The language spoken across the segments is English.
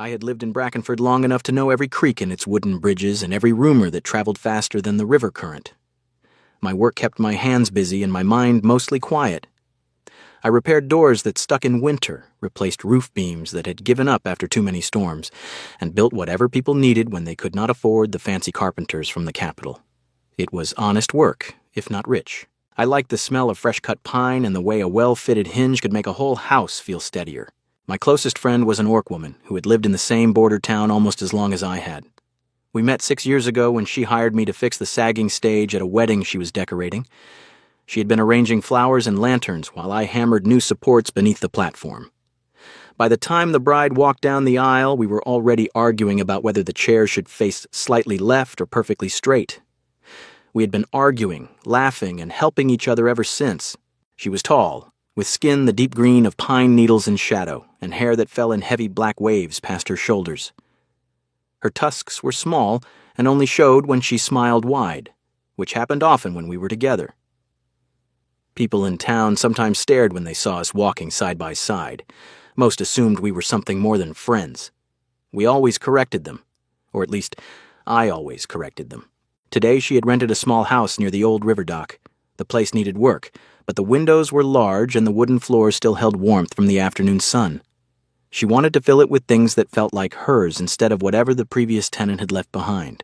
I had lived in Brackenford long enough to know every creek in its wooden bridges and every rumor that traveled faster than the river current. My work kept my hands busy and my mind mostly quiet. I repaired doors that stuck in winter, replaced roof beams that had given up after too many storms, and built whatever people needed when they could not afford the fancy carpenters from the capital. It was honest work, if not rich. I liked the smell of fresh-cut pine and the way a well-fitted hinge could make a whole house feel steadier. My closest friend was an orc woman who had lived in the same border town almost as long as I had. We met 6 years ago when she hired me to fix the sagging stage at a wedding she was decorating. She had been arranging flowers and lanterns while I hammered new supports beneath the platform. By the time the bride walked down the aisle, we were already arguing about whether the chair should face slightly left or perfectly straight. We had been arguing, laughing, and helping each other ever since. She was tall, with skin the deep green of pine needles in shadow, and hair that fell in heavy black waves past her shoulders. Her tusks were small and only showed when she smiled wide, which happened often when we were together. People in town sometimes stared when they saw us walking side by side. Most assumed we were something more than friends. We always corrected them, or at least I always corrected them. Today she had rented a small house near the old river dock. The place needed work, but the windows were large and the wooden floors still held warmth from the afternoon sun. She wanted to fill it with things that felt like hers instead of whatever the previous tenant had left behind.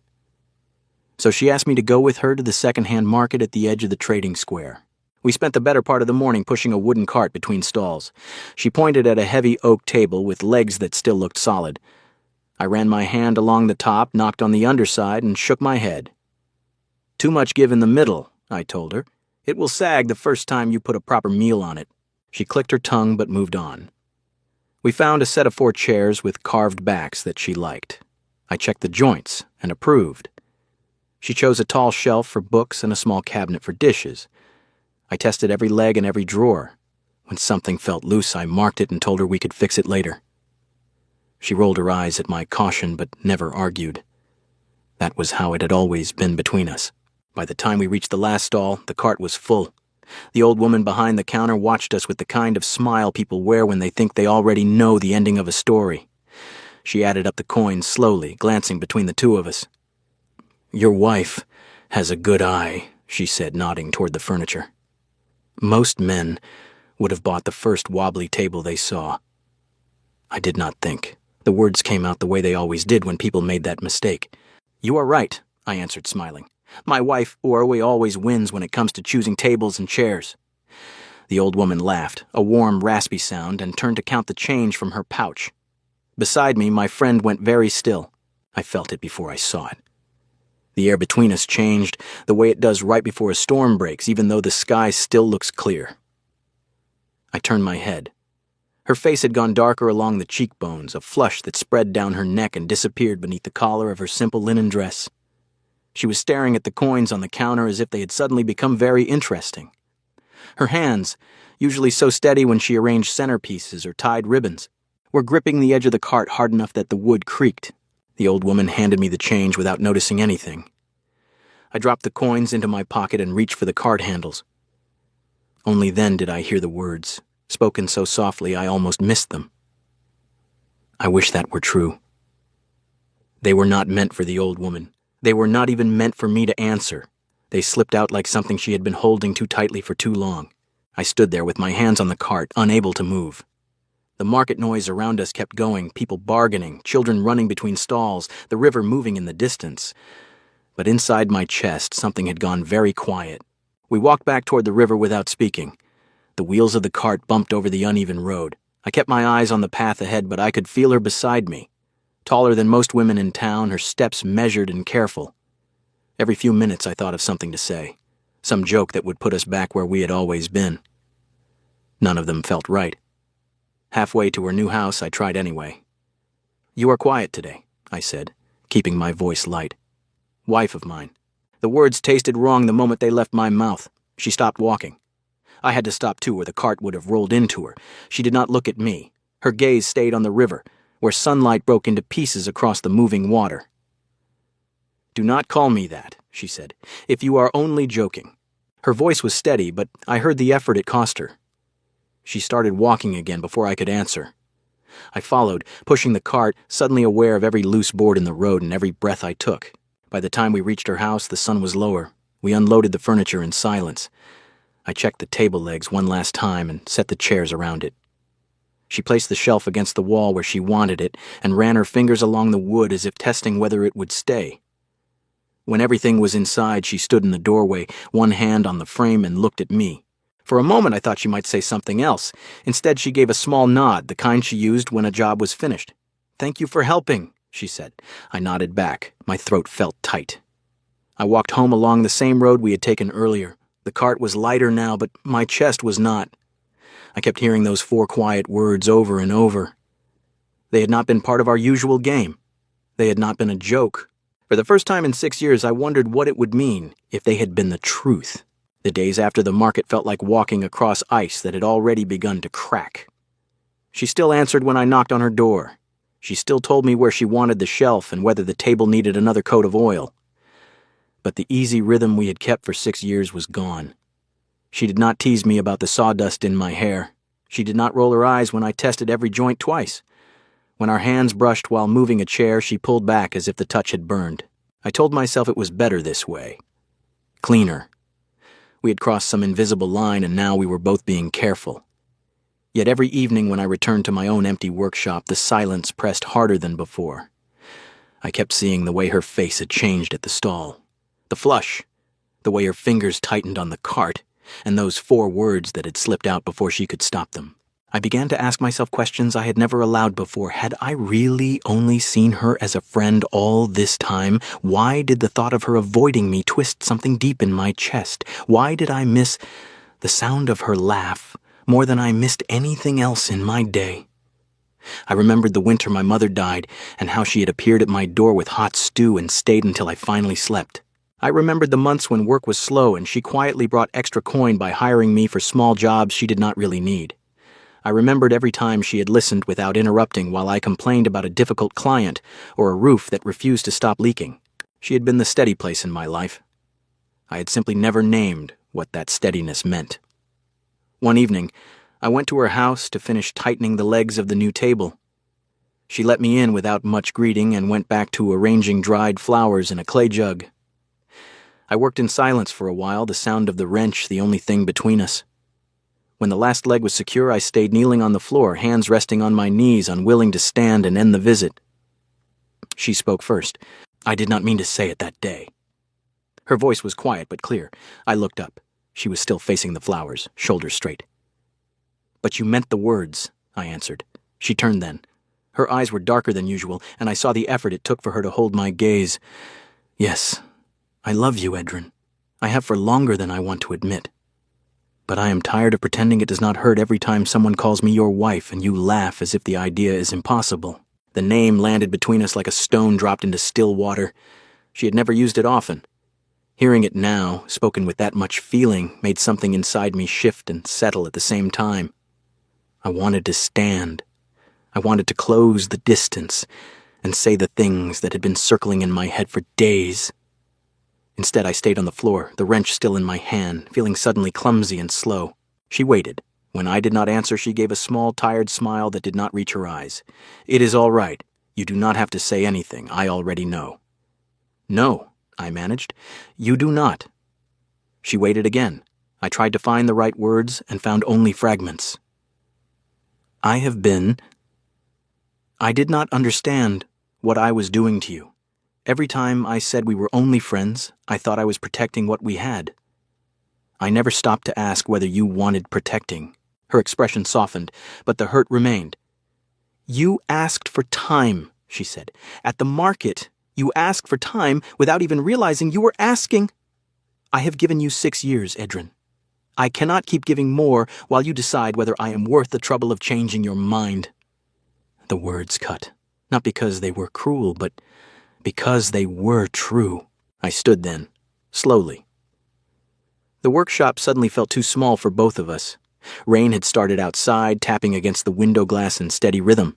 So she asked me to go with her to the second-hand market at the edge of the trading square. We spent the better part of the morning pushing a wooden cart between stalls. She pointed at a heavy oak table with legs that still looked solid. I ran my hand along the top, knocked on the underside, and shook my head. "Too much give in the middle," I told her. "It will sag the first time you put a proper meal on it." She clicked her tongue but moved on. We found a set of 4 chairs with carved backs that she liked. I checked the joints and approved. She chose a tall shelf for books and a small cabinet for dishes. I tested every leg and every drawer. When something felt loose, I marked it and told her we could fix it later. She rolled her eyes at my caution but never argued. That was how it had always been between us. By the time we reached the last stall, the cart was full. The old woman behind the counter watched us with the kind of smile people wear when they think they already know the ending of a story. She added up the coins slowly, glancing between the two of us. "Your wife has a good eye," she said, nodding toward the furniture. Most men would have bought the first wobbly table they saw. I did not think. The words came out the way they always did when people made that mistake. "You are right," I answered, smiling. "My wife, Orwe, always wins when it comes to choosing tables and chairs." The old woman laughed, a warm, raspy sound, and turned to count the change from her pouch. Beside me, my friend went very still. I felt it before I saw it. The air between us changed, the way it does right before a storm breaks, even though the sky still looks clear. I turned my head. Her face had gone darker along the cheekbones, a flush that spread down her neck and disappeared beneath the collar of her simple linen dress. She was staring at the coins on the counter as if they had suddenly become very interesting. Her hands, usually so steady when she arranged centerpieces or tied ribbons, were gripping the edge of the cart hard enough that the wood creaked. The old woman handed me the change without noticing anything. I dropped the coins into my pocket and reached for the cart handles. Only then did I hear the words, spoken so softly I almost missed them. I wish that were true. They were not meant for the old woman. They were not even meant for me to answer. They slipped out like something she had been holding too tightly for too long. I stood there with my hands on the cart, unable to move. The market noise around us kept going, people bargaining, children running between stalls, the river moving in the distance. But inside my chest, something had gone very quiet. We walked back toward the river without speaking. The wheels of the cart bumped over the uneven road. I kept my eyes on the path ahead, but I could feel her beside me. Taller than most women in town, her steps measured and careful. Every few minutes I thought of something to say, some joke that would put us back where we had always been. None of them felt right. Halfway to her new house, I tried anyway. "You are quiet today," I said, keeping my voice light. "Wife of mine." The words tasted wrong the moment they left my mouth. She stopped walking. I had to stop too, or the cart would have rolled into her. She did not look at me. Her gaze stayed on the river, where sunlight broke into pieces across the moving water. "Do not call me that," she said, "if you are only joking." Her voice was steady, but I heard the effort it cost her. She started walking again before I could answer. I followed, pushing the cart, suddenly aware of every loose board in the road and every breath I took. By the time we reached her house, the sun was lower. We unloaded the furniture in silence. I checked the table legs one last time and set the chairs around it. She placed the shelf against the wall where she wanted it and ran her fingers along the wood as if testing whether it would stay. When everything was inside, she stood in the doorway, one hand on the frame, and looked at me. For a moment, I thought she might say something else. Instead, she gave a small nod, the kind she used when a job was finished. "Thank you for helping," she said. I nodded back. My throat felt tight. I walked home along the same road we had taken earlier. The cart was lighter now, but my chest was not. I kept hearing those 4 quiet words over and over. They had not been part of our usual game. They had not been a joke. For the first time in 6 years, I wondered what it would mean if they had been the truth. The days after the market felt like walking across ice that had already begun to crack. She still answered when I knocked on her door. She still told me where she wanted the shelf and whether the table needed another coat of oil. But the easy rhythm we had kept for 6 years was gone. She did not tease me about the sawdust in my hair. She did not roll her eyes when I tested every joint twice. When our hands brushed while moving a chair, she pulled back as if the touch had burned. I told myself it was better this way. Cleaner. We had crossed some invisible line, and now we were both being careful. Yet every evening when I returned to my own empty workshop, the silence pressed harder than before. I kept seeing the way her face had changed at the stall. The flush, the way her fingers tightened on the cart, and those 4 words that had slipped out before she could stop them. I began to ask myself questions I had never allowed before. Had I really only seen her as a friend all this time? Why did the thought of her avoiding me twist something deep in my chest? Why did I miss the sound of her laugh more than I missed anything else in my day? I remembered the winter my mother died and how she had appeared at my door with hot stew and stayed until I finally slept. I remembered the months when work was slow and she quietly brought extra coin by hiring me for small jobs she did not really need. I remembered every time she had listened without interrupting while I complained about a difficult client or a roof that refused to stop leaking. She had been the steady place in my life. I had simply never named what that steadiness meant. One evening, I went to her house to finish tightening the legs of the new table. She let me in without much greeting and went back to arranging dried flowers in a clay jug. I worked in silence for a while, the sound of the wrench the only thing between us. When the last leg was secure, I stayed kneeling on the floor, hands resting on my knees, unwilling to stand and end the visit. She spoke first. I did not mean to say it that day. Her voice was quiet but clear. I looked up. She was still facing the flowers, shoulders straight. "But you meant the words," I answered. She turned then. Her eyes were darker than usual, and I saw the effort it took for her to hold my gaze. "Yes, I love you, Edrin. I have for longer than I want to admit. But I am tired of pretending it does not hurt every time someone calls me your wife and you laugh as if the idea is impossible." The name landed between us like a stone dropped into still water. She had never used it often. Hearing it now, spoken with that much feeling, made something inside me shift and settle at the same time. I wanted to stand. I wanted to close the distance and say the things that had been circling in my head for days. Instead, I stayed on the floor, the wrench still in my hand, feeling suddenly clumsy and slow. She waited. When I did not answer, she gave a small, tired smile that did not reach her eyes. "It is all right. You do not have to say anything. I already know." "No," I managed. "You do not." She waited again. I tried to find the right words and found only fragments. I did not understand what I was doing to you. Every time I said we were only friends, I thought I was protecting what we had. I never stopped to ask whether you wanted protecting." Her expression softened, but the hurt remained. "You asked for time," she said. "At the market, you asked for time without even realizing you were asking. I have given you 6 years, Edrin. I cannot keep giving more while you decide whether I am worth the trouble of changing your mind." The words cut, not because they were cruel, but because they were true. I stood then, slowly. The workshop suddenly felt too small for both of us. Rain had started outside, tapping against the window glass in steady rhythm.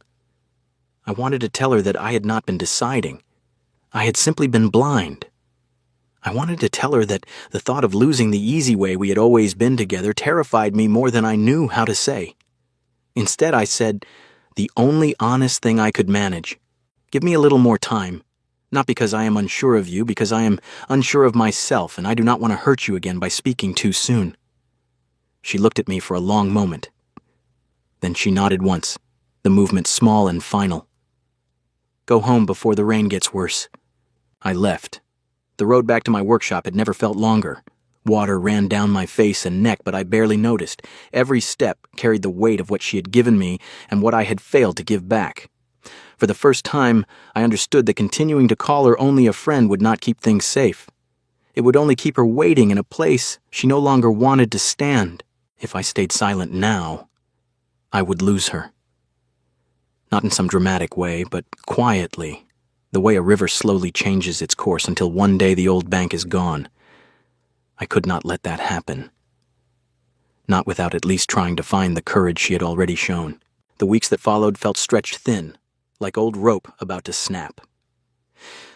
I wanted to tell her that I had not been deciding. I had simply been blind. I wanted to tell her that the thought of losing the easy way we had always been together terrified me more than I knew how to say. Instead, I said, The only honest thing I could manage. Give me a little more time. Not because I am unsure of you, because I am unsure of myself, and I do not want to hurt you again by speaking too soon." She looked at me for a long moment. Then she nodded once, the movement small and final. "Go home before the rain gets worse." I left. The road back to my workshop had never felt longer. Water ran down my face and neck, but I barely noticed. Every step carried the weight of what she had given me and what I had failed to give back. For the first time, I understood that continuing to call her only a friend would not keep things safe. It would only keep her waiting in a place she no longer wanted to stand. If I stayed silent now, I would lose her. Not in some dramatic way, but quietly, the way a river slowly changes its course until one day the old bank is gone. I could not let that happen. Not without at least trying to find the courage she had already shown. The weeks that followed felt stretched thin, like old rope about to snap.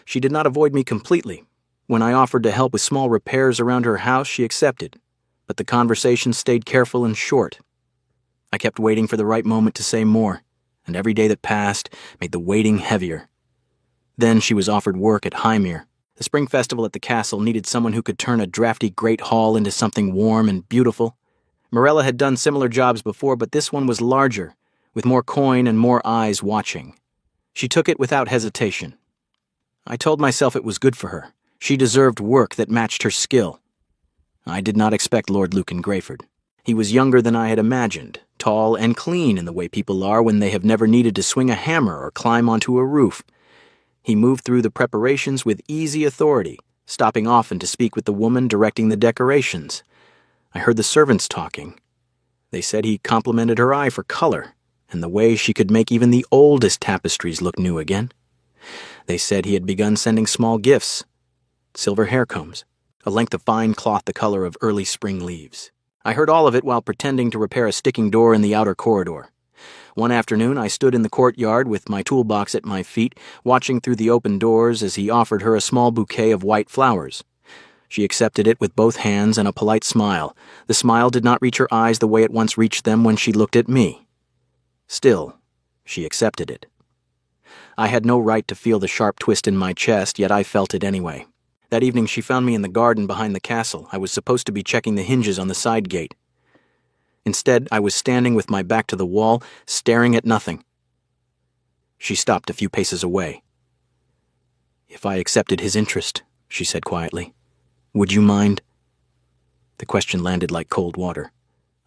She did not avoid me completely. When I offered to help with small repairs around her house, she accepted, but the conversation stayed careful and short. I kept waiting for the right moment to say more, and every day that passed made the waiting heavier. Then she was offered work at Hymir. The spring festival at the castle needed someone who could turn a drafty great hall into something warm and beautiful. Morella had done similar jobs before, but this one was larger, with more coin and more eyes watching. She took it without hesitation. I told myself it was good for her. She deserved work that matched her skill. I did not expect Lord Lucan Greyford. He was younger than I had imagined, tall and clean in the way people are when they have never needed to swing a hammer or climb onto a roof. He moved through the preparations with easy authority, stopping often to speak with the woman directing the decorations. I heard the servants talking. They said he complimented her eye for color, and the way she could make even the oldest tapestries look new again. They said he had begun sending small gifts, silver hair combs, a length of fine cloth the color of early spring leaves. I heard all of it while pretending to repair a sticking door in the outer corridor. One afternoon, I stood in the courtyard with my toolbox at my feet, watching through the open doors as he offered her a small bouquet of white flowers. She accepted it with both hands and a polite smile. The smile did not reach her eyes the way it once reached them when she looked at me. Still, she accepted it. I had no right to feel the sharp twist in my chest, yet I felt it anyway. That evening she found me in the garden behind the castle. I was supposed to be checking the hinges on the side gate. Instead, I was standing with my back to the wall, staring at nothing. She stopped a few paces away. "If I accepted his interest," she said quietly, "would you mind?" The question landed like cold water.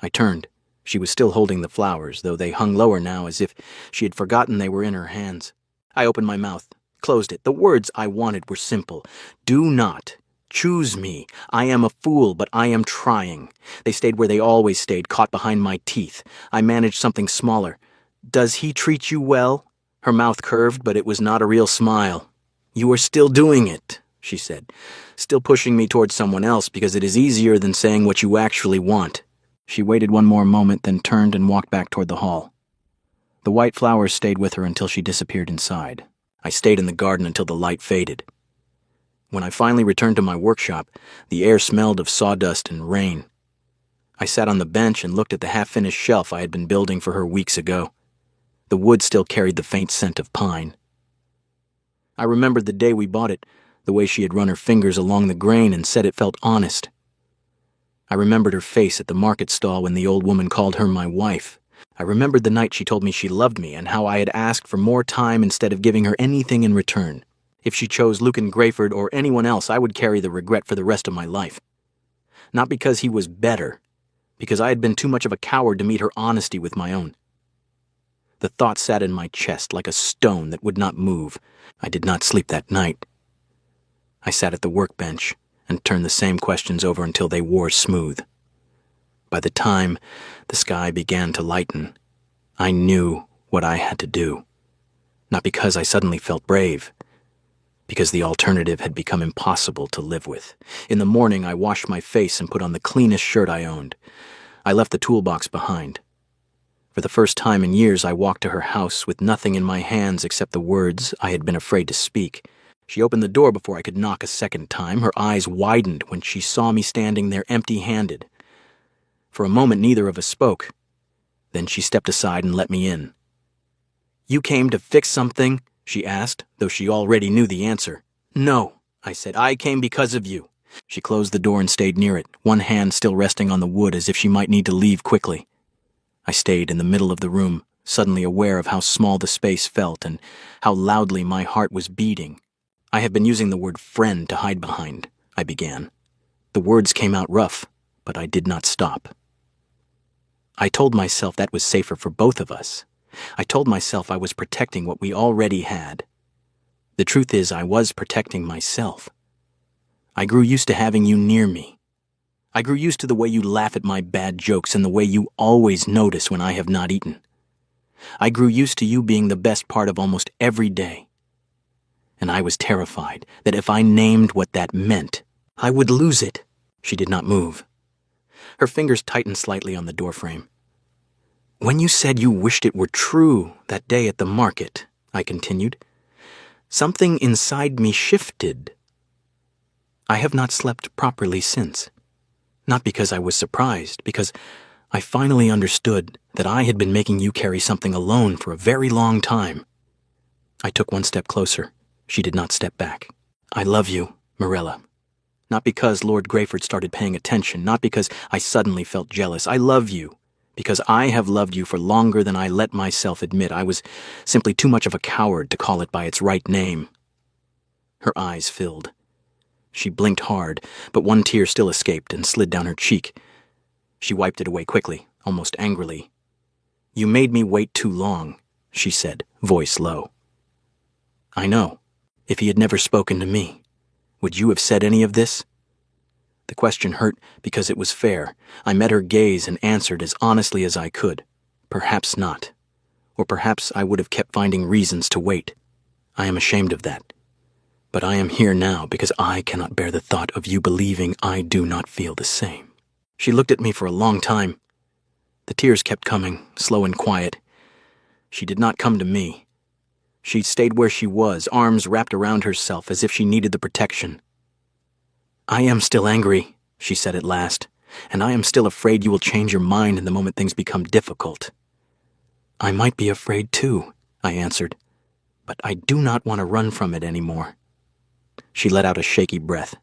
I turned. She was still holding the flowers, though they hung lower now as if she had forgotten they were in her hands. I opened my mouth, closed it. The words I wanted were simple. "Do not. Choose me. I am a fool, but I am trying." They stayed where they always stayed, caught behind my teeth. I managed something smaller. "Does he treat you well?" Her mouth curved, but it was not a real smile. "You are still doing it," she said, "still pushing me towards someone else because it is easier than saying what you actually want." She waited one more moment, then turned and walked back toward the hall. The white flowers stayed with her until she disappeared inside. I stayed in the garden until the light faded. When I finally returned to my workshop, the air smelled of sawdust and rain. I sat on the bench and looked at the half-finished shelf I had been building for her weeks ago. The wood still carried the faint scent of pine. I remembered the day we bought it, the way she had run her fingers along the grain and said it felt honest. I remembered her face at the market stall when the old woman called her my wife. I remembered the night she told me she loved me and how I had asked for more time instead of giving her anything in return. If she chose Lucan Greyford or anyone else, I would carry the regret for the rest of my life. Not because he was better, because I had been too much of a coward to meet her honesty with my own. The thought sat in my chest like a stone that would not move. I did not sleep that night. I sat at the workbench and turned the same questions over until they wore smooth. By the time the sky began to lighten, I knew what I had to do. Not because I suddenly felt brave, because the alternative had become impossible to live with. In the morning, I washed my face and put on the cleanest shirt I owned. I left the toolbox behind. For the first time in years, I walked to her house with nothing in my hands except the words I had been afraid to speak. She opened the door before I could knock a second time. Her eyes widened when she saw me standing there empty-handed. For a moment, neither of us spoke. Then she stepped aside and let me in. You came to fix something?" she asked, though she already knew the answer. "No," I said. "I came because of you." She closed the door and stayed near it, one hand still resting on the wood as if she might need to leave quickly. I stayed in the middle of the room, suddenly aware of how small the space felt and how loudly my heart was beating. "I have been using the word friend to hide behind," I began. The words came out rough, but I did not stop. I told myself that was safer for both of us. I told myself I was protecting what we already had. The truth is, I was protecting myself. I grew used to having you near me. I grew used to the way you laugh at my bad jokes and the way you always notice when I have not eaten. I grew used to you being the best part of almost every day. And I was terrified that if I named what that meant, I would lose it. She did not move. Her fingers tightened slightly on the doorframe. "When you said you wished it were true that day at the market," I continued, "something inside me shifted. I have not slept properly since. Not because I was surprised, because I finally understood that I had been making you carry something alone for a very long time." I took one step closer. She did not step back. "I love you, Marilla. Not because Lord Greyford started paying attention, not because I suddenly felt jealous. I love you because I have loved you for longer than I let myself admit. I was simply too much of a coward to call it by its right name." Her eyes filled. She blinked hard, but one tear still escaped and slid down her cheek. She wiped it away quickly, almost angrily. "You made me wait too long," she said, voice low. I know. If he had never spoken to me, would you have said any of this? The question hurt because it was fair. I met her gaze and answered as honestly as I could. Perhaps not. Or perhaps I would have kept finding reasons to wait. I am ashamed of that. But I am here now because I cannot bear the thought of you believing I do not feel the same. She looked at me for a long time. The tears kept coming, slow and quiet. She did not come to me. She stayed where she was, arms wrapped around herself as if she needed the protection. "I am still angry," she said at last, "and I am still afraid you will change your mind in the moment things become difficult." "I might be afraid too," I answered, "but I do not want to run from it anymore." She let out a shaky breath.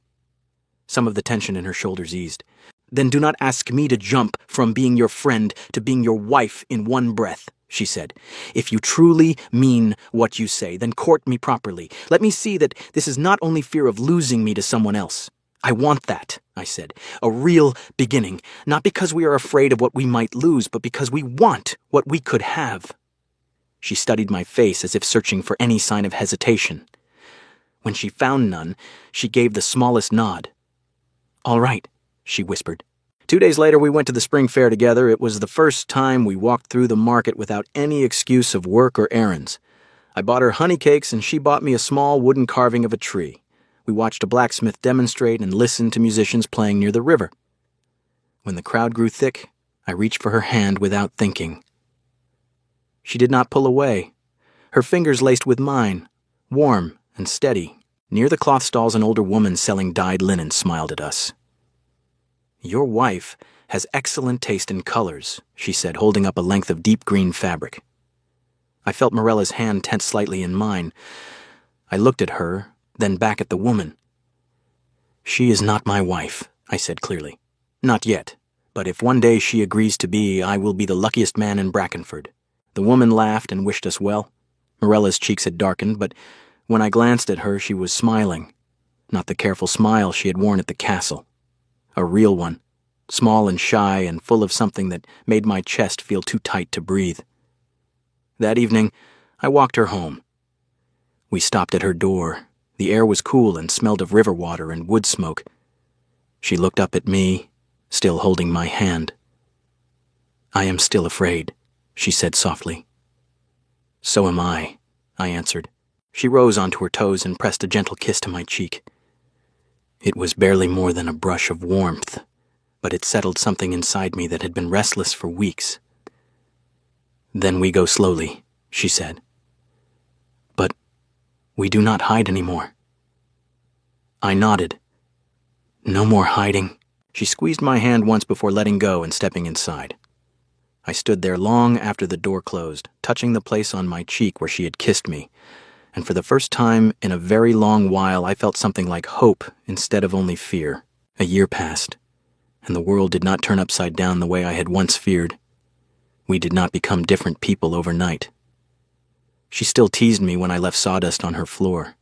Some of the tension in her shoulders eased. "Then do not ask me to jump from being your friend to being your wife in one breath," she said. "If you truly mean what you say, then court me properly. Let me see that this is not only fear of losing me to someone else. I want that," I said, "a real beginning, not because we are afraid of what we might lose, but because we want what we could have." She studied my face as if searching for any sign of hesitation. When she found none, she gave the smallest nod. "All right," she whispered. 2 days later, we went to the spring fair together. It was the first time we walked through the market without any excuse of work or errands. I bought her honey cakes, and she bought me a small wooden carving of a tree. We watched a blacksmith demonstrate and listened to musicians playing near the river. When the crowd grew thick, I reached for her hand without thinking. She did not pull away. Her fingers laced with mine, warm and steady. Near the cloth stalls, an older woman selling dyed linen smiled at us. "Your wife has excellent taste in colors," she said, holding up a length of deep green fabric. I felt Morella's hand tense slightly in mine. I looked at her, then back at the woman. "She is not my wife," I said clearly. "Not yet, but if one day she agrees to be, I will be the luckiest man in Brackenford." The woman laughed and wished us well. Morella's cheeks had darkened, but when I glanced at her, she was smiling. Not the careful smile she had worn at the castle. A real one, small and shy and full of something that made my chest feel too tight to breathe. That evening, I walked her home. We stopped at her door. The air was cool and smelled of river water and wood smoke. She looked up at me, still holding my hand. "I am still afraid," she said softly. "So am I," I answered. She rose onto her toes and pressed a gentle kiss to my cheek. It was barely more than a brush of warmth, but it settled something inside me that had been restless for weeks. "Then we go slowly," she said. "But we do not hide anymore." I nodded. "No more hiding." She squeezed my hand once before letting go and stepping inside. I stood there long after the door closed, touching the place on my cheek where she had kissed me, and for the first time in a very long while I felt something like hope instead of only fear. A year passed, and the world did not turn upside down the way I had once feared. We did not become different people overnight. She still teased me when I left sawdust on her floor.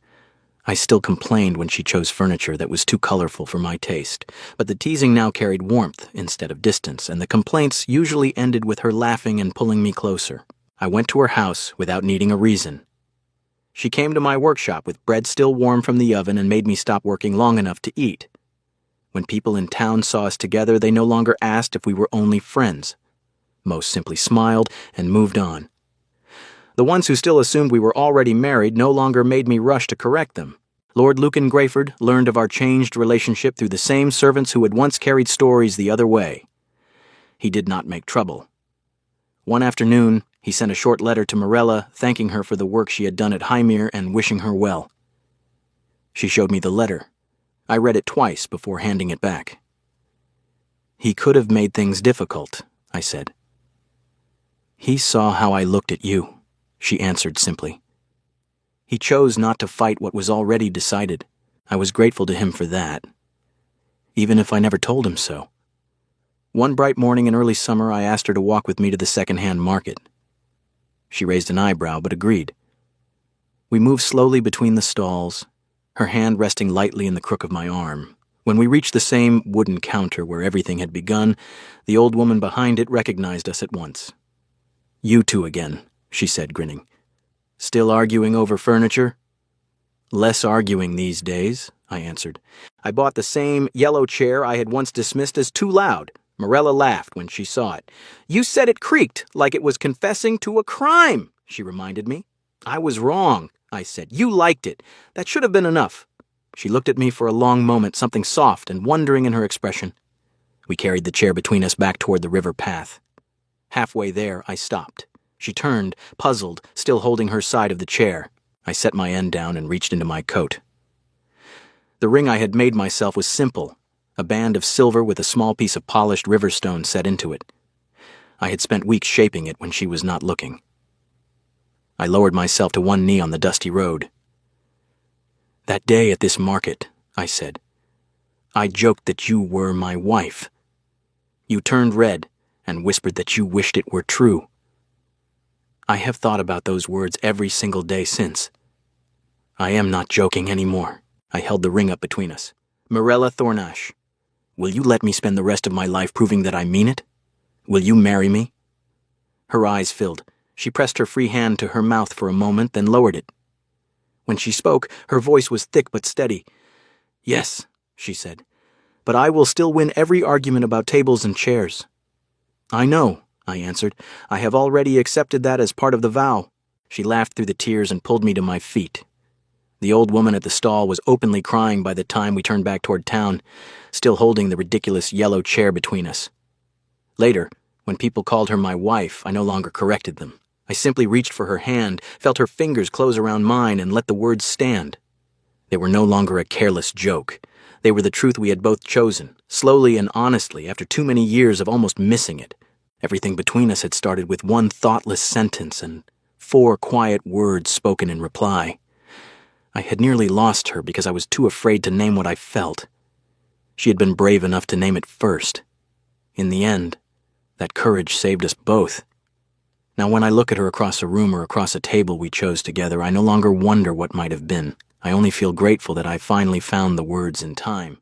I still complained when she chose furniture that was too colorful for my taste, but the teasing now carried warmth instead of distance, and the complaints usually ended with her laughing and pulling me closer. I went to her house without needing a reason. She came to my workshop with bread still warm from the oven and made me stop working long enough to eat. When people in town saw us together, they no longer asked if we were only friends. Most simply smiled and moved on. The ones who still assumed we were already married no longer made me rush to correct them. Lord Lucan Greyford learned of our changed relationship through the same servants who had once carried stories the other way. He did not make trouble. One afternoon, he sent a short letter to Morella thanking her for the work she had done at Hymir and wishing her well. She showed me the letter. I read it twice before handing it back. "He could have made things difficult," I said. "He saw how I looked at you," she answered simply. "He chose not to fight what was already decided. I was grateful to him for that, even if I never told him so." One bright morning in early summer, I asked her to walk with me to the second-hand market. She raised an eyebrow, but agreed. We moved slowly between the stalls, her hand resting lightly in the crook of my arm. When we reached the same wooden counter where everything had begun, the old woman behind it recognized us at once. "You two again," she said, grinning. "Still arguing over furniture?" "Less arguing these days," I answered. "I bought the same yellow chair I had once dismissed as too loud." Morella laughed when she saw it. "You said it creaked like it was confessing to a crime," she reminded me. "I was wrong," I said. "You liked it. That should have been enough." She looked at me for a long moment, something soft and wondering in her expression. We carried the chair between us back toward the river path. Halfway there, I stopped. She turned, puzzled, still holding her side of the chair. I set my end down and reached into my coat. The ring I had made myself was simple, a band of silver with a small piece of polished river stone set into it. I had spent weeks shaping it when she was not looking. I lowered myself to one knee on the dusty road. "That day at this market," I said, "I joked that you were my wife. You turned red and whispered that you wished it were true. I have thought about those words every single day since. I am not joking anymore." I held the ring up between us. "Morella Thornash, will you let me spend the rest of my life proving that I mean it? Will you marry me?" Her eyes filled. She pressed her free hand to her mouth for a moment, then lowered it. When she spoke, her voice was thick but steady. "Yes," she said, "but I will still win every argument about tables and chairs." "I know," I answered. "I have already accepted that as part of the vow." She laughed through the tears and pulled me to my feet. The old woman at the stall was openly crying by the time we turned back toward town, still holding the ridiculous yellow chair between us. Later, when people called her my wife, I no longer corrected them. I simply reached for her hand, felt her fingers close around mine, and let the words stand. They were no longer a careless joke. They were the truth we had both chosen, slowly and honestly, after too many years of almost missing it. Everything between us had started with one thoughtless sentence and 4 quiet words spoken in reply. I had nearly lost her because I was too afraid to name what I felt. She had been brave enough to name it first. In the end, that courage saved us both. Now when I look at her across a room or across a table we chose together, I no longer wonder what might have been. I only feel grateful that I finally found the words in time.